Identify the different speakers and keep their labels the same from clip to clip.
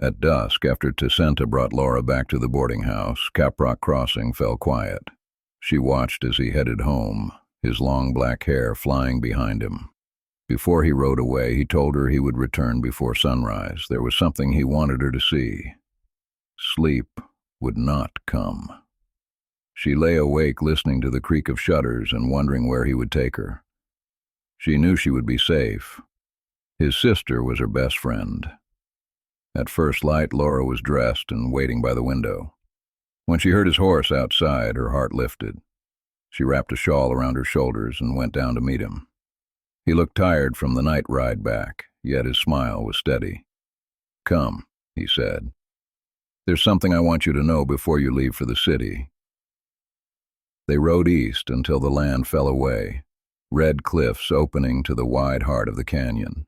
Speaker 1: At dusk, after Tahsén brought Laura back to the boarding house, Caprock crossing fell quiet. She watched as he headed home, his long black hair flying behind him. Before he rode away, he told her he would return before sunrise. There was something he wanted her to see. Sleep would not come. She lay awake listening to the creak of shutters and wondering where he would take her. She knew she would be safe. His sister was her best friend. At first light, Laura was dressed and waiting by the window. When she heard his horse outside, her heart lifted. She wrapped a shawl around her shoulders and went down to meet him. He looked tired from the night ride back, yet his smile was steady. "Come," he said. "There's something I want you to know before you leave for the city." They rode east until the land fell away, red cliffs opening to the wide heart of the canyon.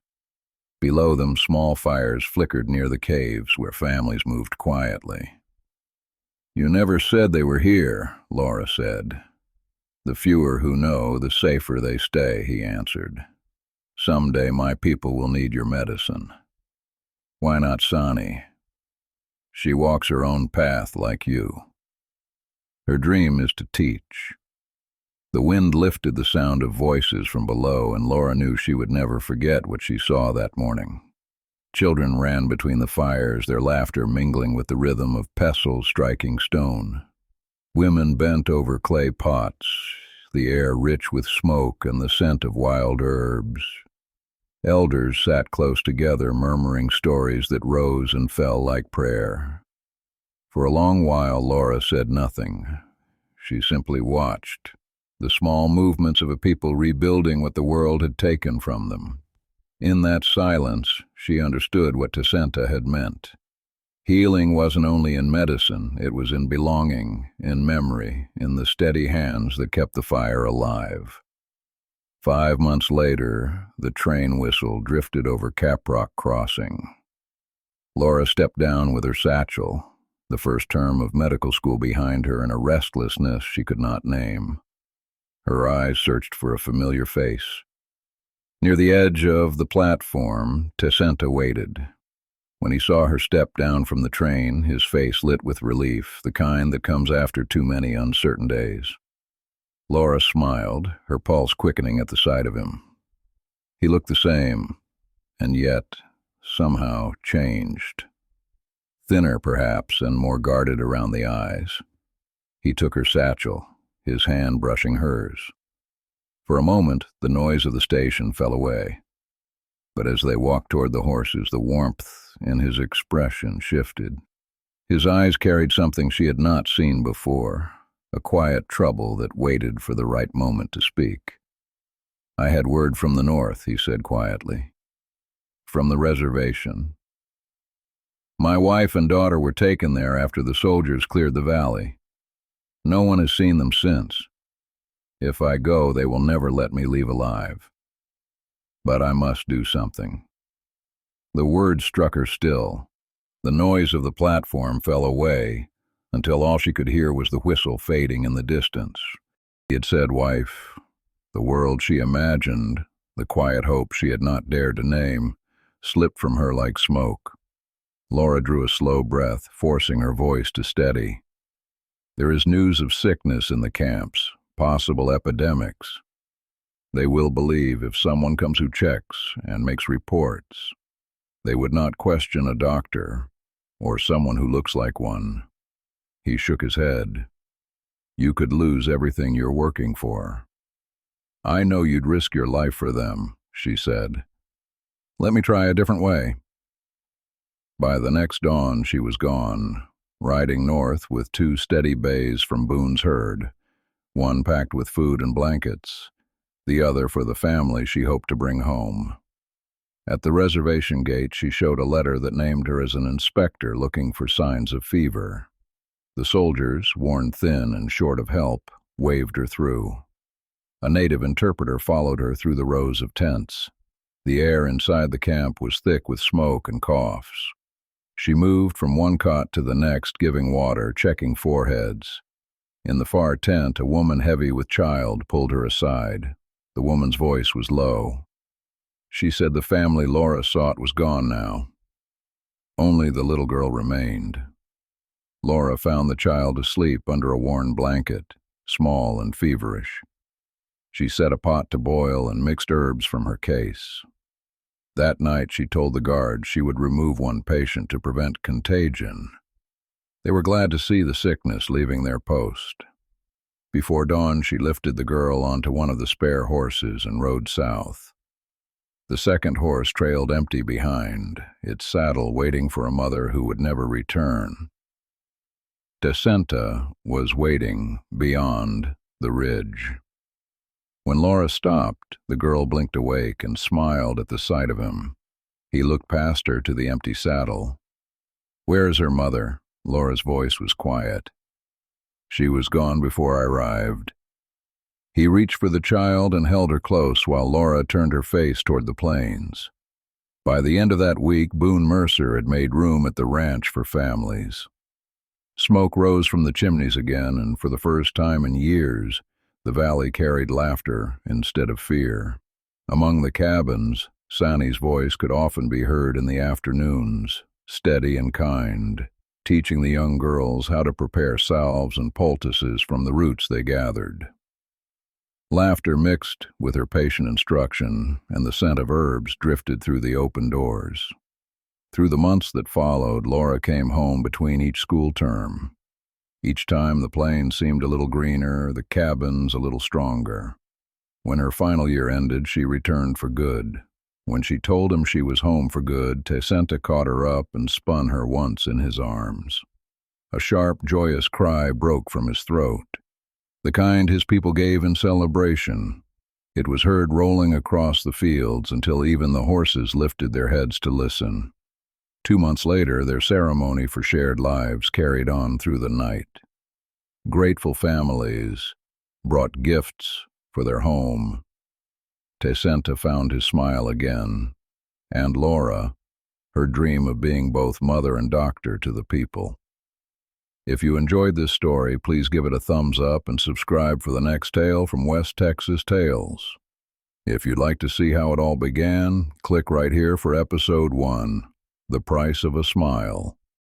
Speaker 1: Below them, small fires flickered near the caves where families moved quietly. "You never said they were here," Laura said. "The fewer who know, the safer they stay," he answered. "Someday my people will need your medicine. Why not Sani? She walks her own path like you. Her dream is to teach." The wind lifted the sound of voices from below, and Laura knew she would never forget what she saw that morning. Children ran between the fires, their laughter mingling with the rhythm of pestles striking stone. Women bent over clay pots, the air rich with smoke and the scent of wild herbs. Elders sat close together, murmuring stories that rose and fell like prayer. For a long while, Laura said nothing. She simply watched, the small movements of a people rebuilding what the world had taken from them. In that silence, she understood what Tahsén had meant. Healing wasn't only in medicine, it was in belonging, in memory, in the steady hands that kept the fire alive. 5 months later, the train whistle drifted over Caprock crossing. Laura stepped down with her satchel, the first term of medical school behind her, in a restlessness she could not name. Her eyes searched for a familiar face. Near the edge of the platform, Tahsén waited. When he saw her step down from the train, his face lit with relief, the kind that comes after too many uncertain days. Laura smiled, her pulse quickening at the sight of him. He looked the same, and yet, somehow, changed. Thinner, perhaps, and more guarded around the eyes. He took her satchel, his hand brushing hers. For a moment, the noise of the station fell away. But as they walked toward the horses, the warmth in his expression shifted. His eyes carried something she had not seen before, a quiet trouble that waited for the right moment to speak. "I had word from the north," he said quietly. "From the reservation. My wife and daughter were taken there after the soldiers cleared the valley. No one has seen them since. If I go, they will never let me leave alive. But I must do something." The words struck her still. The noise of the platform fell away, until all she could hear was the whistle fading in the distance. He had said wife. The world she imagined, the quiet hope she had not dared to name, slipped from her like smoke. Laura drew a slow breath, forcing her voice to steady. "There is news of sickness in the camps, possible epidemics. They will believe if someone comes who checks and makes reports. They would not question a doctor, or someone who looks like one." He shook his head. "You could lose everything you're working for." "I know you'd risk your life for them," she said. "Let me try a different way." By the next dawn, she was gone, riding north with 2 steady bays from Boone's herd, one packed with food and blankets, the other for the family she hoped to bring home. At the reservation gate, she showed a letter that named her as an inspector looking for signs of fever. The soldiers, worn thin and short of help, waved her through. A native interpreter followed her through the rows of tents. The air inside the camp was thick with smoke and coughs. She moved from one cot to the next, giving water, checking foreheads. In the far tent, a woman heavy with child pulled her aside. The woman's voice was low. She said the family Laura sought was gone now. Only the little girl remained. Laura found the child asleep under a worn blanket, small and feverish. She set a pot to boil and mixed herbs from her case. That night she told the guards she would remove one patient to prevent contagion. They were glad to see the sickness leaving their post. Before dawn she lifted the girl onto one of the spare horses and rode south. The second horse trailed empty behind, its saddle waiting for a mother who would never return. Tahsén was waiting beyond the ridge. When Laura stopped, the girl blinked awake and smiled at the sight of him. He looked past her to the empty saddle. "Where is her mother?" Laura's voice was quiet. "She was gone before I arrived." He reached for the child and held her close while Laura turned her face toward the plains. By the end of that week, Boone Mercer had made room at the ranch for families. Smoke rose from the chimneys again, and for the first time in years, the valley carried laughter instead of fear. Among the cabins, Sani's voice could often be heard in the afternoons, steady and kind, teaching the young girls how to prepare salves and poultices from the roots they gathered. Laughter mixed with her patient instruction, and the scent of herbs drifted through the open doors. Through the months that followed, Laura came home between each school term. Each time the plains seemed a little greener, the cabins a little stronger. When her final year ended, she returned for good. When she told him she was home for good, Tahsén caught her up and spun her once in his arms. A sharp, joyous cry broke from his throat, the kind his people gave in celebration. It was heard rolling across the fields until even the horses lifted their heads to listen. 2 months later, their ceremony for shared lives carried on through the night. Grateful families brought gifts for their home. Tahsén found his smile again, and Laura, her dream of being both mother and doctor to the people. If you enjoyed this story, please give it a thumbs up and subscribe for the next tale from West Texas Tales. If you'd like to see how it all began, click right here for episode 1. The Price of a Smile.